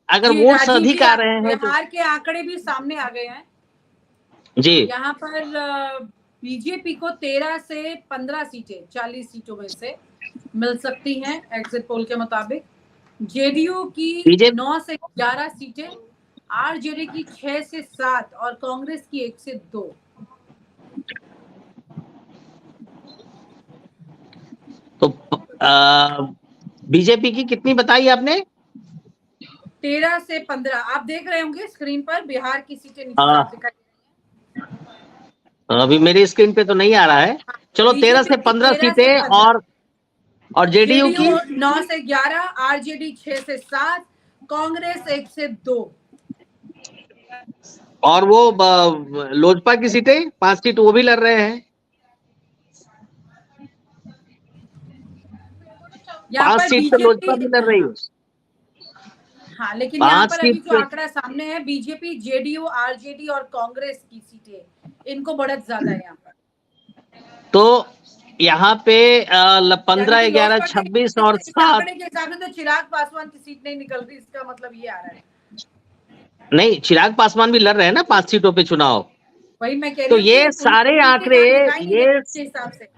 अगर वोट्स अधिक आ रहे हैं तो बिहार के आंकड़े भी सामने आ गए हैं जी। यहाँ पर बीजेपी को 13 से 15 सीटें 40 सीटों में से मिल सकती हैं एग्जिट पोल के मुताबिक। जेडीयू की 9 से 11 सीटें, आरजेडी की 6 से 7 और कांग्रेस की 1 से 2। तो बीजेपी की कितनी बताई आपने? 13 से 15। आप देख रहे होंगे स्क्रीन पर बिहार की सीटें नीचे साफ दिखाई दे रही हैं। अभी मेरी स्क्रीन पे तो नहीं आ रहा है। चलो 13 से 15 सीटें और जेडीयू की 9 से 11, आरजेडी 6 से 7, कांग्रेस 1 से 2 और वो लोजपा की सीटें 5 सीट वो भी लड़ रहे हैं। 5 सीट तो लोजपा भी लड़ रही है। हाँ, लेकिन यहाँ पर अभी जो आंकड़ा सामने है बीजेपी, जेडीयू, आरजेडी और कांग्रेस की सीटें, इनको बढ़त ज्यादा है यहाँ पर। तो यहाँ पे 15, 11, 26 और 7 के हिसाब से तो चिराग पासवान की सीट नहीं निकल रही, इसका मतलब ये आ रहा है। नहीं, चिराग पासवान भी लड़ रहे हैं ना 5 सीटों पे चुनाव। वही मैं कह रही तो ये सारे आंकड़े, ये हिसाब से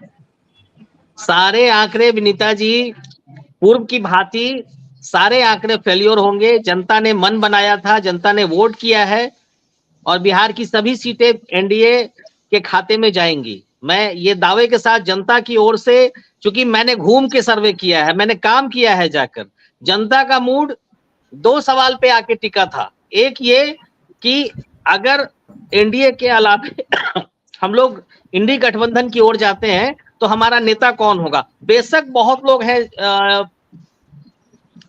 सारे आंकड़े विनीता जी पूर्व की भांति सारे आंकड़े फेल्योर होंगे। जनता ने मन बनाया था, जनता ने वोट किया है और बिहार की सभी सीटें एनडीए के खाते में जाएंगी। मैं ये दावे के साथ जनता की ओर से, क्योंकि मैंने घूम के सर्वे किया है, मैंने काम किया है जाकर, जनता का मूड 2 सवाल पे आके टिका था। एक ये कि अगर एनडीए के अलावे हम लोग इंडी गठबंधन की ओर जाते हैं तो हमारा नेता कौन होगा। बेशक बहुत लोग हैं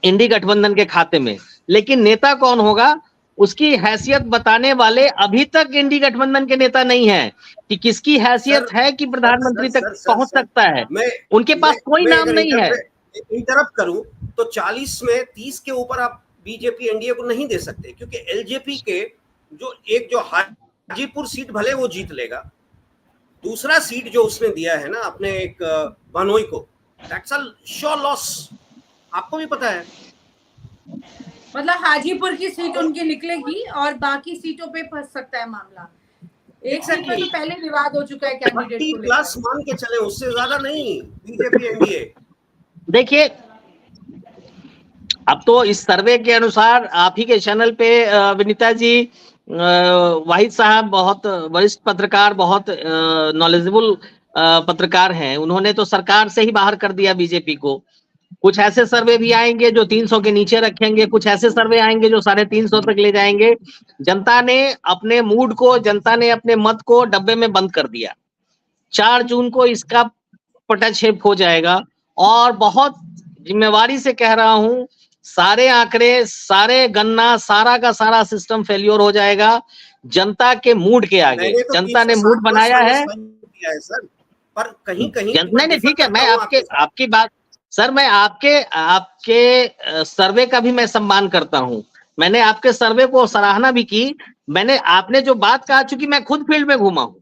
इंडी गठबंधन के खाते में, लेकिन नेता कौन होगा उसकी हैसियत बताने वाले अभी तक इंडी गठबंधन के नेता नहीं है कि किसकी हैसियत है कि प्रधानमंत्री तक पहुंच सकता है। उनके पास कोई नाम नहीं है। इंटरप्ट करूं तो 40 में 30 के ऊपर आप बीजेपी एनडीए को नहीं दे सकते, क्योंकि एलजेपी के जो हाजीपुर सीट भले वो जीत लेगा, दूसरा सीट जो उसने दिया है ना अपने एक बनोई को, दैट्स अ श्योर लॉस। आपको भी पता है, मतलब हाजीपुर की सीट उनकी निकलेगी और बाकी सीटों पे फंस सकता है मामला। एक सीट में तो पहले विवाद हो चुका है कैंडिडेट को लेकर। 30+ मान के चले, उससे ज्यादा नहीं बीजेपी एनडीए। देखिए अब तो इस सर्वे के अनुसार आप ही के चैनल पे विनीता जी, वाहिद साहब बहुत वरिष्ठ पत्रकार, बहुत नॉलेजेबल पत्रकार हैं, उन्होंने तो सरकार से ही बाहर कर दिया बीजेपी को। कुछ ऐसे सर्वे भी आएंगे जो 300 के नीचे रखेंगे, कुछ ऐसे सर्वे आएंगे जो 350 तक ले जाएंगे। जनता ने अपने मूड को, जनता ने अपने मत को डब्बे में बंद कर दिया। 4 जून को इसका पटाक्षेप हो जाएगा और बहुत जिम्मेवारी से कह रहा हूं, सारे आंकड़े, सारे गन्ना, सारा का सारा सिस्टम फेल्योर हो जाएगा जनता के मूड के आगे। जनता ने मूड बनाया है सर, पर कहीं नहीं ठीक है, मैं आपकी बात सर, मैं आपके सर्वे का भी मैं सम्मान करता हूं। मैंने आपके सर्वे को सराहना भी की। मैंने आपने जो बात कहा, चूंकि मैं खुद फील्ड में घूमा हूं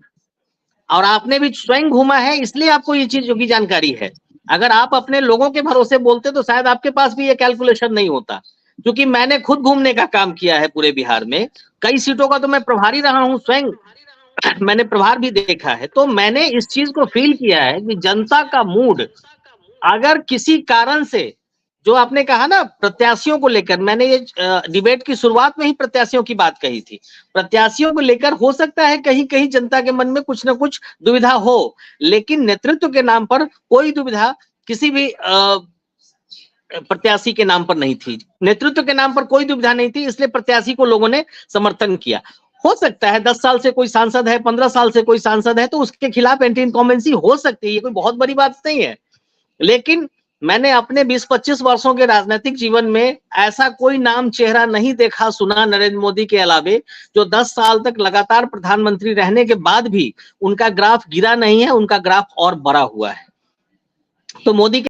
और आपने भी स्वयं घूमा है, इसलिए आपको ये चीजों की जानकारी है। अगर आप अपने लोगों के भरोसे बोलते तो शायद आपके पास भी ये कैलकुलेशन नहीं होता। क्योंकि मैंने खुद घूमने का काम किया है पूरे बिहार में, कई सीटों का तो मैं प्रभारी रहा हूं, स्वयं मैंने प्रभार भी देखा है। तो मैंने इस चीज को फील किया है कि जनता का मूड अगर किसी कारण से, जो आपने कहा ना प्रत्याशियों को लेकर, मैंने ये डिबेट की शुरुआत में ही प्रत्याशियों की बात कही थी, प्रत्याशियों को लेकर हो सकता है कहीं कहीं जनता के मन में कुछ ना कुछ दुविधा हो, लेकिन नेतृत्व के नाम पर कोई दुविधा किसी भी प्रत्याशी के नाम पर नहीं थी। नेतृत्व के नाम पर कोई दुविधा नहीं थी, इसलिए प्रत्याशी को लोगों ने समर्थन किया। हो सकता है 10 साल से कोई सांसद है, 15 साल से कोई सांसद है, तो उसके खिलाफ एंटी इनकम्बेंसी हो सकती है, ये कोई बहुत बड़ी बात नहीं है। लेकिन मैंने अपने 20-25 वर्षों के राजनीतिक जीवन में ऐसा कोई नाम चेहरा नहीं देखा सुना नरेंद्र मोदी के अलावे, जो 10 साल तक लगातार प्रधानमंत्री रहने के बाद भी उनका ग्राफ गिरा नहीं है, उनका ग्राफ और बड़ा हुआ है। तो मोदी